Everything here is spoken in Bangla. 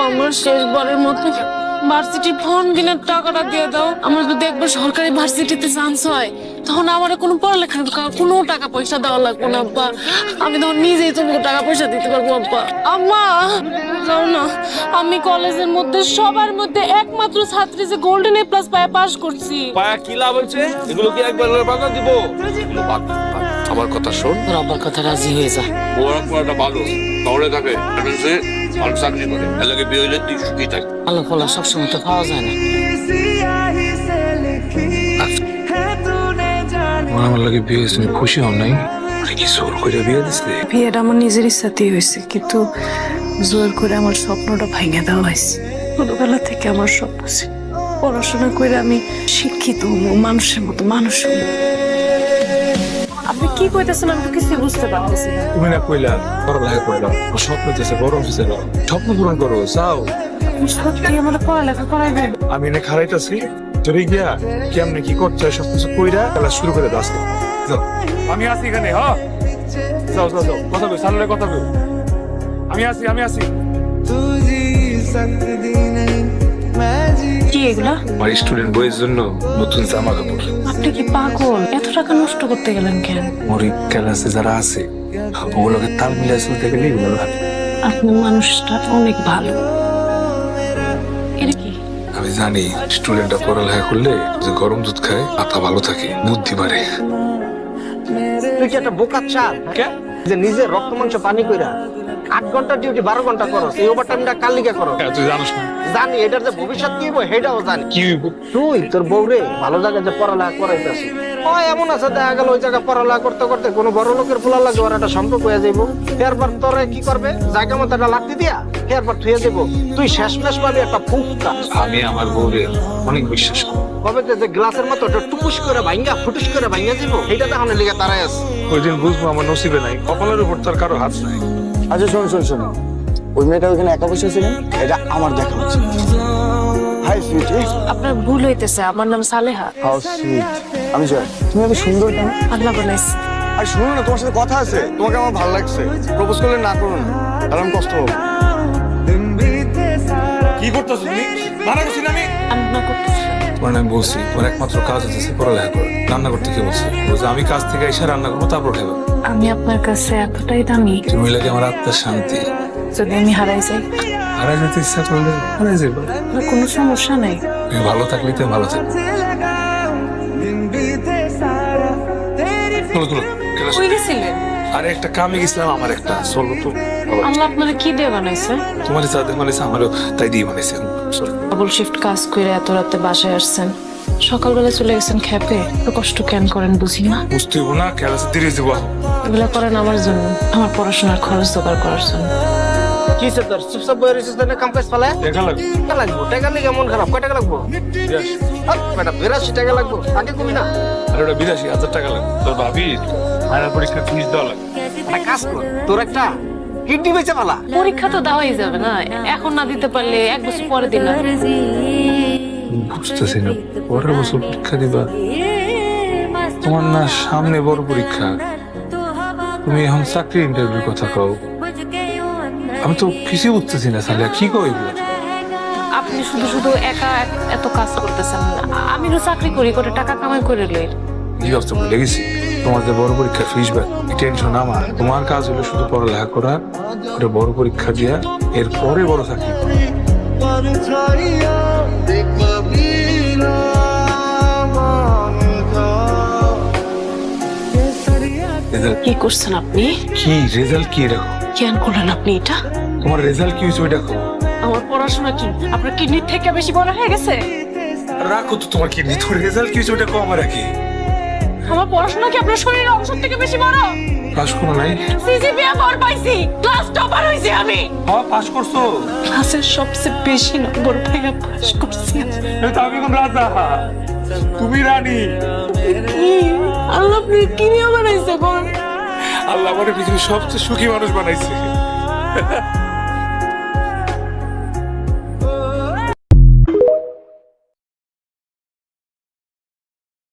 আমার শেষবারের মতো ভার্সিটি ফর্ম কিনার টাকাটা দিয়ে দাও। আমার যদি একবার সরকারি ভার্সিটিতে চান্স হয় তখন আমার কোনো পড়ালেখার কোনো টাকা পয়সা দেওয়া লাগবে না আব্বা। আমি তখন নিজেই তোমাকে টাকা পয়সা দিতে পারবো আব্বা। আম্মা যাও না, আমি কলেজের মধ্যে সবার মধ্যে একমাত্র ছাত্রী যে গোল্ডেন এ প্লাস পায় পাস করছি। পায়া কি লাভ হয়েছে? এগুলো কি একবার বাধা দিব? আমার কথা শোন, তোর আব্বার কথা রাজি হয়ে যা। পড়াটা ভালো শহরে থাকে, ভালো চাকরি করে, এলাকায় বিয়ে হইলে তুই সুখী থাক। ভালো ফলা সবসময় তো পাওয়া যায় না। আমার লাগে বিয়ে হয়েছে, খুশি হন নাই? কি জোর করে বিয়ে দিচ্ছে? বিয়েটা আমার নিজের ইচ্ছাতেই হয়েছে, কিন্তু জোর করে আমার স্বপ্নটা ভাঙে দেওয়া হয়েছে। ছোটবেলা থেকে আমার স্বপ্ন ছিল পড়াশোনা করে আমি শিক্ষিত হবো, মানুষের মতো মানুষ হবো। আপনি কি কইতেছেন আমি তো কিছু বুঝতে পারতেছি না। তুমি না কইলা পড়ালেখা করলাম, স্বপ্ন যেছে বড় অফিসে যাও, স্বপ্ন পূরণ করো, যাও। আপনি সত্যি আমার পড়ালেখা করাইবেন? আমি এনে খারাইতাছি, চলে গিয়া কেমনে কি করতে হয় সবকিছু কইরা খেলা শুরু করে দাস। যাও, আমি আছি এখানে। হ্যাঁ, যাও যাও যাও, কথা কই, সামনে কথা কই। আমি আছি। কি এগুলা? আমার স্টুডেন্ট বইয়ের জন্য নতুন জামা কাপড়। আপনি কি পাগল? এত টাকা নষ্ট করতে গেলেন কেন? ওর ক্লাসে যারা আছে ওগুলোকে তাল মিলিয়ে চলতে গেলে এগুলো লাগে। আপনার মানুষটা অনেক ভালো। এটা কি? আমি জানি স্টুডেন্টরা পড়ালেখা করলে যে গরম দুধ খায় মাথা ভালো থাকে, বুদ্ধি বাড়ে। তুই কি একটা বোকা চাল যে নিজের রক্ত মাংস পানি কইরা 8 ঘন্টা ডিউটি 12 ঘন্টা করো, এই ওভারটাইমটা কাল লিগা করো? তুই জানিস না? জানি, এটার যে ভবিষ্যৎ কি হইব সেটাও জানি। কি হইব? তুই তোর বউরে ভালো জায়গায় যে পড়ালেখা করাইতেছিস, হয় এমন আছে দেখা গেল ওই জায়গায় পড়ালেখা করতে করতে কোনো বড় লোকের ফুলা লাগে ওর একটা সম্পর্ক হয়ে যাইব। এরপর তোরে কি করবে, জায়গা মতো একটা লাগতে দিয়া এরপর থুয়ে দেবো। তুই শেষমেশ পাবি একটা ফুটকা। আমি আমার বউরে অনেক বিশ্বাস করি। কবে যে গ্লাসের মতো ওটা টুকুস করে ভাঙ্গা ফুটুস করে ভাঙ্গা দিব, এইটা দেখানো লিগা তারাই আছে। ওই দিন বুঝবো আমার নসিবে নাই, কপালের উপর তার কারো হাত নাই। আচ্ছা শোন, ওই মেয়েটা ওইখানে একা বসে ছিলেন, এটা আমার দেখা উচিত। হাই সুইটি। আপনার ভুল হইতেছে, আমার নাম সালেহা। How sweet. আমি জয়। তুমি এত সুন্দর কেন? আল্লাহ বানাইছে। আর শুনো না, তোমার সাথে কথা আছে, তোমাকে আমার ভালো লাগছে। প্রপোজ করলে না করো না, তাহলে আমি কষ্ট হবো। কি করতেছো তুমি? মানা করছি না আমি? আমি না করতেছি। তোমার আমি বলছি তোমার একমাত্র কাজ হচ্ছে পড়ালেখা করে। রান্না করতে কি বলছি? বলছে আমি কাজ থেকে এসে রান্না করবো, তারপর খাবো। আমি আপনার কাছে এতটাই দামি, তুমি লাগে আমার আত্মার শান্তি। যদি আমি হারাই যাই? হারাই যেতে ইচ্ছা করলে হারাই যাবো, আপনার কোনো সমস্যা নাই। তুমি ভালো থাকলে তুমি ভালো থাকবে। চলো, ক্লাস। কই গেছিলেন? আরে একটা কামে গেছিলাম, আমার একটা চলো তো। আল্লাহ আপনারা কি দিয়ে বানাইছে? তোমার যা বানাইছে আমারও তাই দিয়ে বানাইছে। ডাবল শিফট কাজ করে এত রাতে বাসায় আসছেন, সকালবেলা চলে গেছেন খেপে। তো কষ্ট কেন করেন বুঝি না। বুঝতে হবো না, ক্লাসে দেরি দিব। এগুলা করেন আমার জন্য, আমার পড়াশোনার খরচ জোগাড় করার জন্য। কি সে তোর চুপচাপ বইয়ের রিসিস না কাম কাজ ফেলে? দেখা লাগবে। টাকা লাগবো, টাকা লিগে মন খারাপ। কয় টাকা লাগবো? বেটা 82 টাকা লাগবো, আগে কবি না। আর ওটা 82,000 টাকা লাগবে। তোর ভাবি ফাইনাল পরীক্ষার ফিস দেওয়া লাগবে। একটা কাজ কর, তোর একটা কিডনি বেচে ফেলা। পরীক্ষা তো দেওয়াই যাবে না, এখন না দিতে পারলে 1 বছর পরে দিলাম। বুঝতেছি না, পরের বছর পরীক্ষা দিবা? তোমার না সামনে বড় পরীক্ষা, তুমি এখন চাকরি ইন্টারভিউর কথা কও। আমি তো ফিসে বুঝতেছি না, সালিয়া কি কও এগুলো? আপনি শুধু একা এত কাজ করতেছেন, আমি তো চাকরি করি, করে টাকা কামাই করে লই। এই অবস্থা ভুলে গেছি। তোমার যে বড় পরীক্ষা ফিস ব্যাক, টেনশন আমার। তোমার কাজ হলো শুধু পড়ালেখা করা, ওটা বড় পরীক্ষা দিয়া এরপরে বড় চাকরি করা। কি করছেন আপনি? কি রেজাল্ট কি রাখো? কেন করলেন আপনি এটা? তোমার রেজাল্ট কি হয়েছে ওইটা কো। আমার পড়াশোনা কি আপনার কিডনির থেকে বেশি বড় হয়ে গেছে? রাখো তো তোমার কিডনি, তোর রেজাল্ট কি হয়েছে ওইটা কো আমার রাখি। আমার পড়াশোনা কি আপনার শরীরের অংশ থেকে বেশি বড়? পাস করো নাই? সিজিপিএ বড় পাইছি, ক্লাস টপার হইছি আমি। হ্যাঁ পাস করছো। ক্লাসের সবচেয়ে বেশি নম্বর পেয়ে পাস করছি। এটা আমি কোন রাজা, তুমি রানী। কি আল্লাহ আপনি কি নিয়ে বানাইছে কোন? আল্লাহ আমার পৃথিবীর সবচেয়ে সুখী মানুষ বানাইছে।